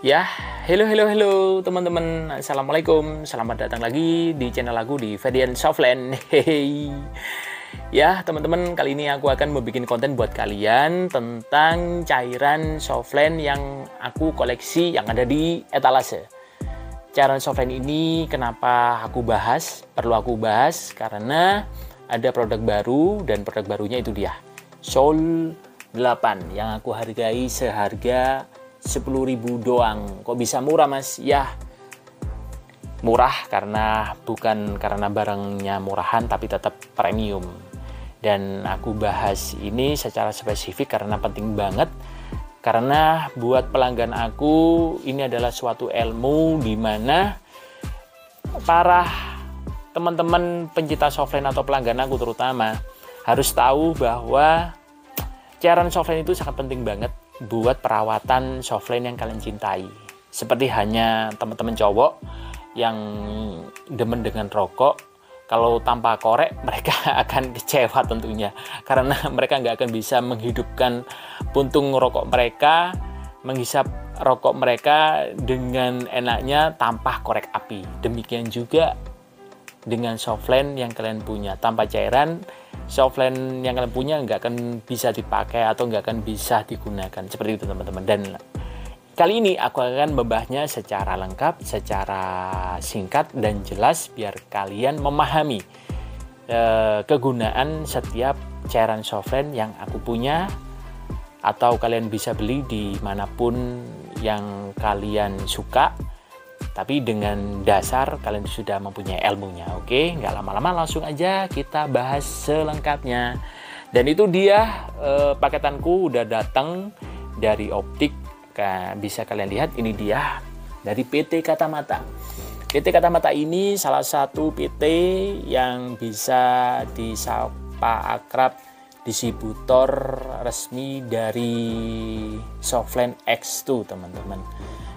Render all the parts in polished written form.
Ya, hello teman-teman. Assalamualaikum. Selamat datang lagi di channel aku di Ferdian Softland. Hehehe. Ya, teman-teman, kali ini aku akan membuat konten buat kalian tentang cairan Softland yang aku koleksi yang ada di etalase. Cairan Softland ini kenapa perlu aku bahas karena ada produk baru dan produk barunya itu dia. Soul 8 yang aku hargai seharga 10.000 doang. Kok bisa murah, Mas? Ya, murah bukan karena barangnya murahan, tapi tetap premium. Dan aku bahas ini secara spesifik karena penting banget. Karena buat pelanggan aku, ini adalah suatu ilmu di mana para teman-teman pencinta Softland atau pelanggan aku terutama harus tahu bahwa cairan Softland itu sangat penting banget buat perawatan Softland yang kalian cintai. Seperti hanya teman-teman cowok yang demen dengan rokok, kalau tanpa korek mereka akan kecewa tentunya, karena mereka nggak akan bisa menghidupkan puntung rokok mereka, menghisap rokok mereka dengan enaknya tanpa korek api. Demikian juga dengan Softland yang kalian punya, tanpa cairan Softland yang kalian punya nggak akan bisa dipakai atau nggak akan bisa digunakan. Seperti itu teman-teman. Dan kali ini aku akan membahasnya secara lengkap, secara singkat dan jelas biar kalian memahami kegunaan setiap cairan Softland yang aku punya, atau kalian bisa beli dimanapun yang kalian suka. Tapi dengan dasar kalian sudah mempunyai ilmunya. Oke, nggak lama-lama, langsung aja kita bahas selengkapnya. Dan itu dia paketanku udah datang dari Optik. Bisa kalian lihat, ini dia dari PT Katamata. PT Katamata ini salah satu PT yang bisa disapa akrab distributor resmi dari Softland X2, teman-teman.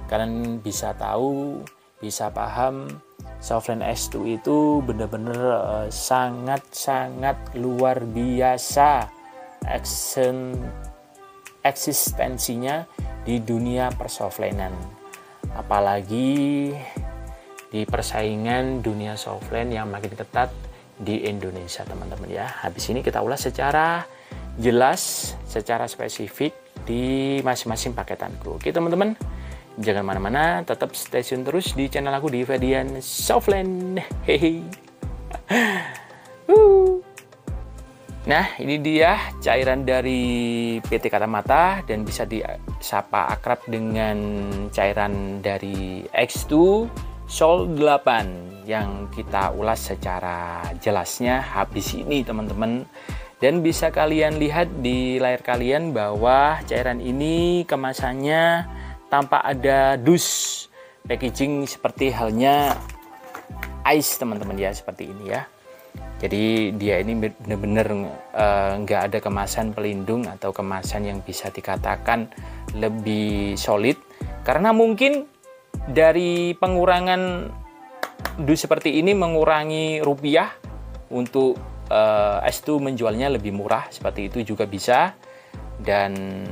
Kalian bisa tahu, bisa paham, Softland X2 itu benar-benar sangat-sangat luar biasa eksistensinya di dunia persoftlanden. Apalagi di persaingan dunia Softland yang makin ketat di Indonesia, teman-teman ya. Habis ini kita ulas secara jelas, secara spesifik di masing-masing paketanku. Oke teman-teman, jangan mana-mana, tetap stay tune terus di channel aku di Ferdian Softland. Hehe. Nah, ini dia cairan dari PT Katamata dan bisa disapa akrab dengan cairan dari X2 Soul 8 yang kita ulas secara jelasnya habis ini, teman-teman. Dan bisa kalian lihat di layar kalian bahwa cairan ini kemasannya tanpa ada dus packaging seperti halnya ice, teman-teman ya, seperti ini ya. Jadi dia ini benar-benar nggak ada kemasan pelindung atau kemasan yang bisa dikatakan lebih solid, karena mungkin dari pengurangan dus seperti ini mengurangi rupiah untuk S2 menjualnya lebih murah, seperti itu juga bisa. Dan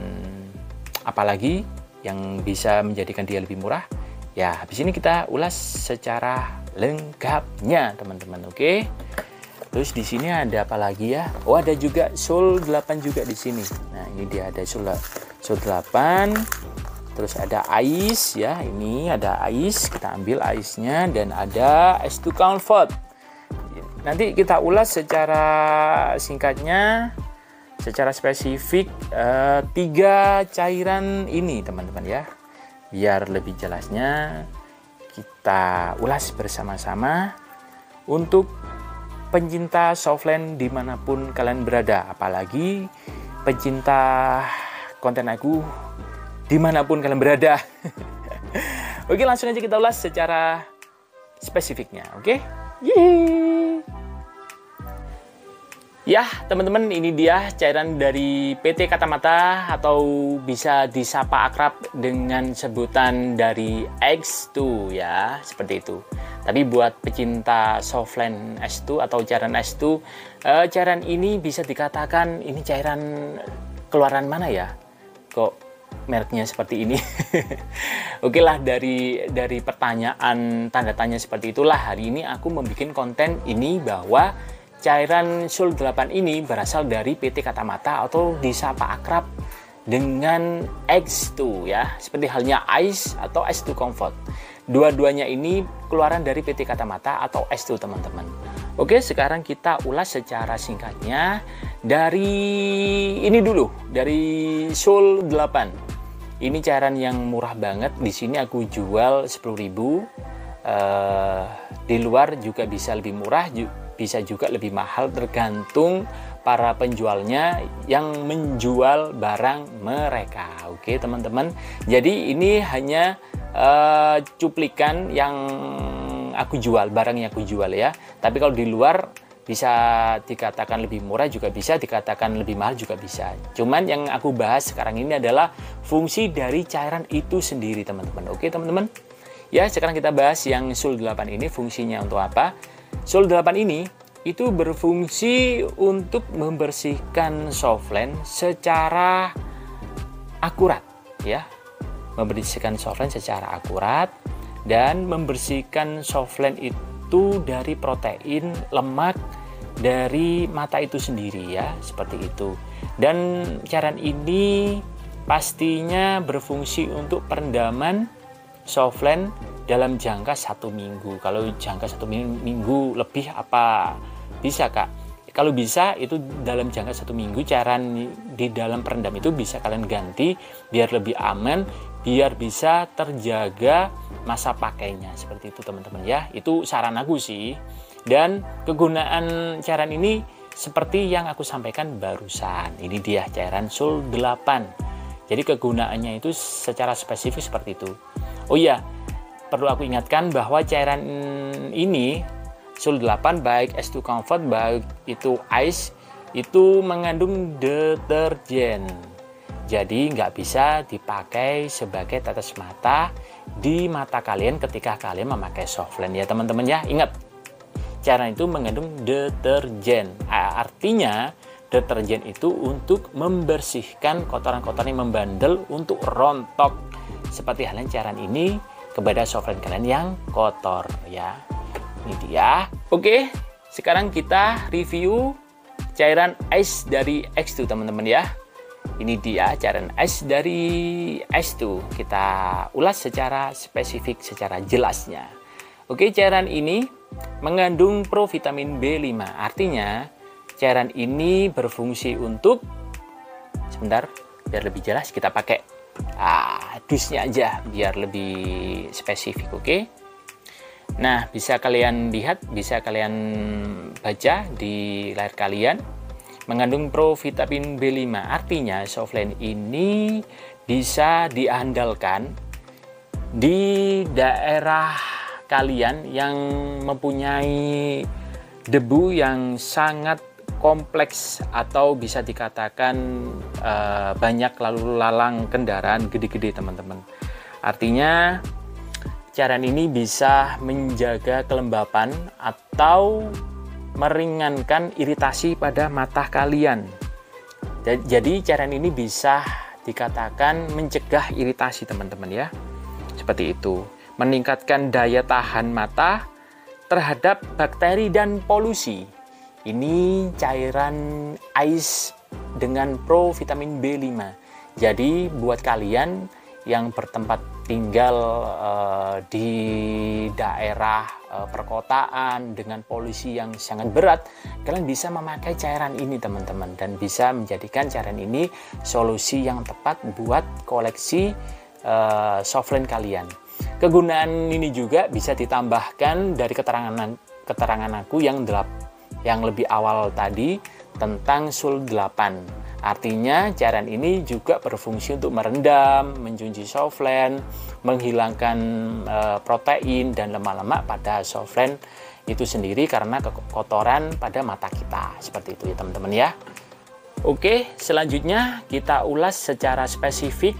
apalagi yang bisa menjadikan dia lebih murah, ya habis ini kita ulas secara lengkapnya, teman-teman. Oke. Terus di sini ada apa lagi ya? Oh, ada juga Soul 8 juga di sini. Nah, ini dia ada Soul 8. Terus ada Ice ya. Ini ada Ice, kita ambil Ice-nya, dan ada S2 Comfort. Nanti kita ulas secara singkatnya, secara spesifik 3 cairan ini, teman-teman ya. Biar lebih jelasnya kita ulas bersama-sama untuk pencinta Softland dimanapun kalian berada, apalagi pencinta konten aku dimanapun kalian berada. Oke, langsung aja kita ulas secara spesifiknya. Oke. Yeay. Ya teman-teman, ini dia cairan dari PT Katamata, atau bisa disapa akrab dengan sebutan dari X2 ya, seperti itu. Tapi buat pecinta Softland S2 atau cairan S2, cairan ini bisa dikatakan ini cairan keluaran mana ya? Kok mereknya seperti ini. Oke lah, dari pertanyaan tanda tanya seperti itulah hari ini aku membuat konten ini bahwa cairan Soul 8 ini berasal dari PT Katamata atau disapa akrab dengan X2 ya, seperti halnya Ice atau X2 Comfort. Dua-duanya ini keluaran dari PT Katamata atau X2 teman-teman. Oke, sekarang kita ulas secara singkatnya dari ini dulu, dari Soul 8. Ini cairan yang murah banget. Di sini aku jual 10.000. Di luar juga bisa lebih murah, bisa juga lebih mahal, tergantung para penjualnya yang menjual barang mereka. Oke teman-teman, jadi ini hanya cuplikan yang aku jual, barang yang aku jual ya. Tapi kalau di luar bisa dikatakan lebih murah, juga bisa dikatakan lebih mahal, juga bisa. Cuman yang aku bahas sekarang ini adalah fungsi dari cairan itu sendiri teman-teman. Oke teman-teman, ya sekarang kita bahas yang Soul 8 ini fungsinya untuk apa. Soul 8 ini itu berfungsi untuk membersihkan softline secara akurat ya, membersihkan softline secara akurat dan membersihkan softline itu dari protein, lemak dari mata itu sendiri ya, seperti itu. Dan cairan ini pastinya berfungsi untuk perendaman softline dalam jangka 1 minggu. Kalau jangka 1 minggu lebih apa bisa kak? Kalau bisa itu dalam jangka 1 minggu cairan di dalam perendam itu bisa kalian ganti biar lebih aman, biar bisa terjaga masa pakainya, seperti itu teman-teman ya. Itu saran aku sih. Dan kegunaan cairan ini seperti yang aku sampaikan barusan. Ini dia cairan Soul 8. Jadi kegunaannya itu secara spesifik seperti itu. Oh iya, perlu aku ingatkan bahwa cairan ini Soul 8 baik S2 Comfort baik itu Ice itu mengandung deterjen. Jadi nggak bisa dipakai sebagai tetes mata di mata kalian ketika kalian memakai softline ya teman-teman ya. Ingat, cairan itu mengandung deterjen. Artinya deterjen itu untuk membersihkan kotoran-kotoran yang membandel, untuk rontok. Seperti halnya cairan ini kepada softline kalian yang kotor ya. Ini dia. Oke, sekarang kita review cairan Ice dari X2 teman-teman ya. Ini dia cairan Ice dari X2. Kita ulas secara spesifik, secara jelasnya. Oke, cairan ini mengandung provitamin B5. Artinya cairan ini berfungsi untuk, sebentar biar lebih jelas kita pakai dusnya aja biar lebih spesifik. Oke. Nah, bisa kalian lihat, bisa kalian baca di layar kalian. Mengandung provitamin B5. Artinya softline ini bisa diandalkan di daerah kalian yang mempunyai debu yang sangat kompleks atau bisa dikatakan banyak lalu lalang kendaraan gede-gede teman-teman. Artinya cairan ini bisa menjaga kelembapan atau meringankan iritasi pada mata kalian. Jadi cairan ini bisa dikatakan mencegah iritasi teman-teman ya. Seperti itu. Meningkatkan daya tahan mata terhadap bakteri dan polusi. Ini cairan Ice dengan provitamin B5. Jadi buat kalian yang bertempat tinggal di daerah perkotaan dengan polusi yang sangat berat, kalian bisa memakai cairan ini teman-teman, dan bisa menjadikan cairan ini solusi yang tepat buat koleksi softline kalian. Kegunaan ini juga bisa ditambahkan dari keterangan aku yang lebih awal tadi tentang Soul 8. Artinya cairan ini juga berfungsi untuk merendam, mencuci softline, menghilangkan protein dan lemak-lemak pada softline itu sendiri karena kotoran pada mata kita. Seperti itu ya teman-teman ya. Oke, selanjutnya kita ulas secara spesifik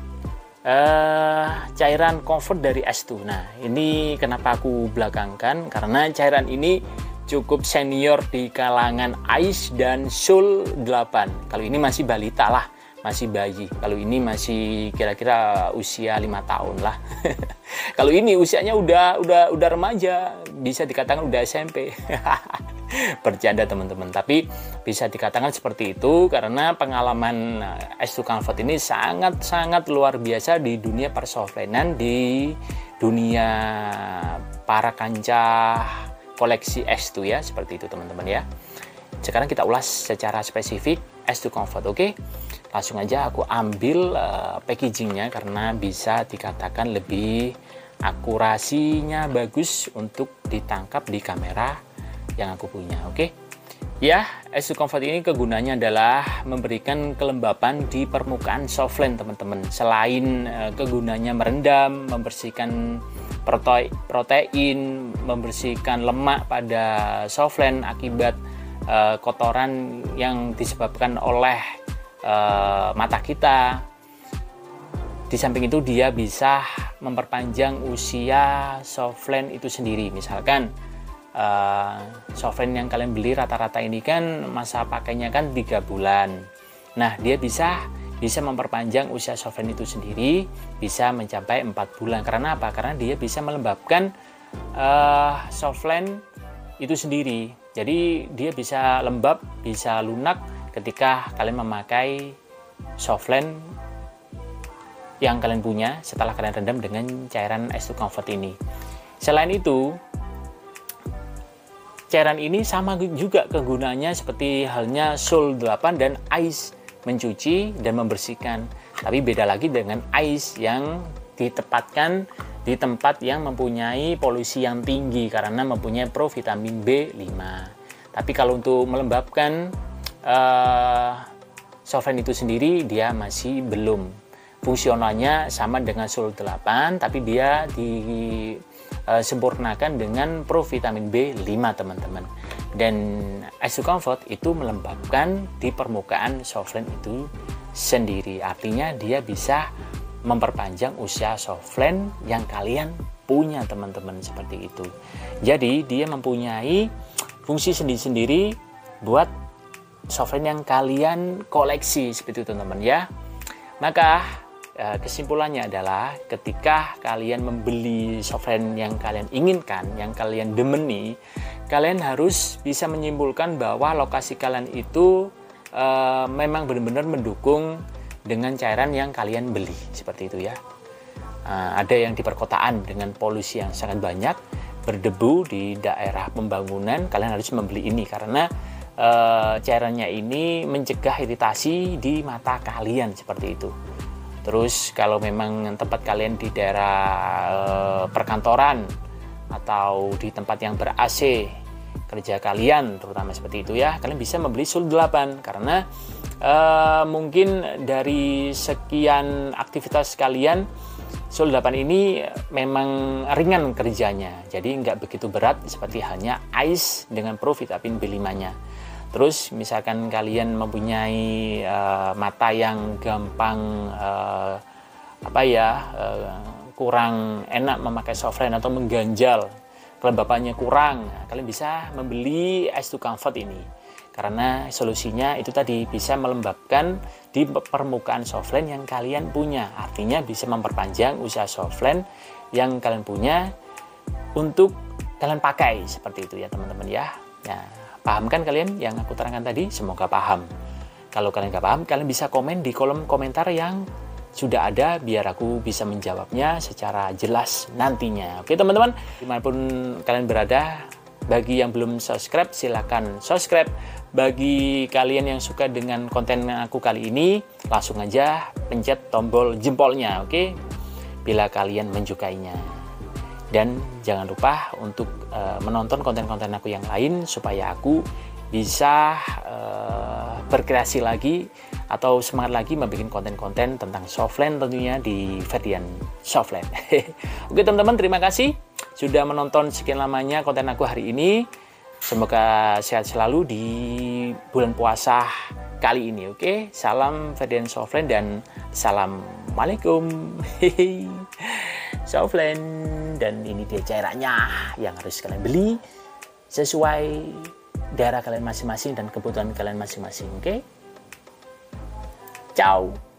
cairan comfort dari S2. Nah, ini kenapa aku belakangkan, karena cairan ini cukup senior di kalangan Ice dan Soul 8. Kalau ini masih balita lah, masih bayi. Kalau ini masih kira-kira usia 5 tahun lah. Kalau ini usianya udah remaja, bisa dikatakan udah SMP. Bercanda teman-teman, tapi bisa dikatakan seperti itu karena pengalaman S2 Comfort ini sangat-sangat luar biasa di dunia persoftlainan, di dunia para kancah koleksi S2 ya, seperti itu teman-teman ya. Sekarang kita ulas secara spesifik S2 Comfort, oke? Langsung aja aku ambil packagingnya karena bisa dikatakan lebih akurasinya bagus untuk ditangkap di kamera yang aku punya, oke? Ya, S2 Comfort ini kegunaannya adalah memberikan kelembapan di permukaan softland teman-teman. Selain kegunaannya merendam, membersihkan protein, membersihkan lemak pada softland akibat kotoran yang disebabkan oleh mata kita. Di samping itu dia bisa memperpanjang usia softland itu sendiri. Misalkan softland yang kalian beli rata-rata ini kan masa pakainya kan 3 bulan. Nah, dia bisa memperpanjang usia softland itu sendiri, bisa mencapai 4 bulan. Karena apa? Karena dia bisa melembabkan softland itu sendiri. Jadi dia bisa lembab, bisa lunak ketika kalian memakai softland yang kalian punya setelah kalian rendam dengan cairan S2 Comfort ini. Selain itu, cairan ini sama juga kegunaannya seperti halnya Soul 8 dan Ice, mencuci dan membersihkan. Tapi beda lagi dengan Ice yang ditempatkan di tempat yang mempunyai polusi yang tinggi karena mempunyai provitamin B5. Tapi kalau untuk melembabkan softland itu sendiri, dia masih belum. Fungsionalnya sama dengan Soul 8, tapi dia disempurnakan dengan provitamin B5 teman-teman. Dan S2 Comfort itu melembabkan di permukaan softland itu sendiri. Artinya dia bisa memperpanjang usia softland yang kalian punya teman-teman, seperti itu. Jadi dia mempunyai fungsi sendiri-sendiri buat softland yang kalian koleksi, seperti itu teman-teman ya. Maka kesimpulannya adalah ketika kalian membeli softland yang kalian inginkan, yang kalian demeni, kalian harus bisa menyimpulkan bahwa lokasi kalian itu memang benar-benar mendukung dengan cairan yang kalian beli, seperti itu ya. Ada yang di perkotaan dengan polusi yang sangat banyak, berdebu di daerah pembangunan, kalian harus membeli ini karena cairannya ini mencegah iritasi di mata kalian, seperti itu. Terus kalau memang tempat kalian di daerah perkantoran atau di tempat yang ber-AC kerja kalian, terutama seperti itu ya, kalian bisa membeli Soul 8 karena mungkin dari sekian aktivitas kalian, Soul 8 ini memang ringan kerjanya, jadi nggak begitu berat seperti halnya Ice dengan provitamin B5-nya. Terus misalkan kalian mempunyai mata yang gampang kurang enak memakai softland atau mengganjal, kelembapannya kurang, nah, kalian bisa membeli S2 Comfort ini. Karena solusinya itu tadi bisa melembabkan di permukaan softland yang kalian punya. Artinya bisa memperpanjang usia softland yang kalian punya untuk kalian pakai, seperti itu ya teman-teman ya. Nah, paham kan kalian yang aku terangkan tadi? Semoga paham. Kalau kalian nggak paham, kalian bisa komen di kolom komentar yang sudah ada biar aku bisa menjawabnya secara jelas nantinya. Oke teman-teman, dimanapun kalian berada, bagi yang belum subscribe silahkan subscribe. Bagi kalian yang suka dengan konten aku kali ini, langsung aja pencet tombol jempolnya, oke? Bila kalian menyukainya. Dan jangan lupa untuk menonton konten-konten aku yang lain supaya aku bisa berkreasi lagi atau semangat lagi membuat konten-konten tentang softland tentunya di Ferdian Softland. Oke teman-teman, terima kasih sudah menonton sekian lamanya konten aku hari ini. Semoga sehat selalu di bulan puasa kali ini, oke? Salam Ferdian Softland dan assalamualaikum. Softland, dan ini dia cairannya yang harus kalian beli sesuai daerah kalian masing-masing dan kebutuhan kalian masing-masing, oke? Ciao.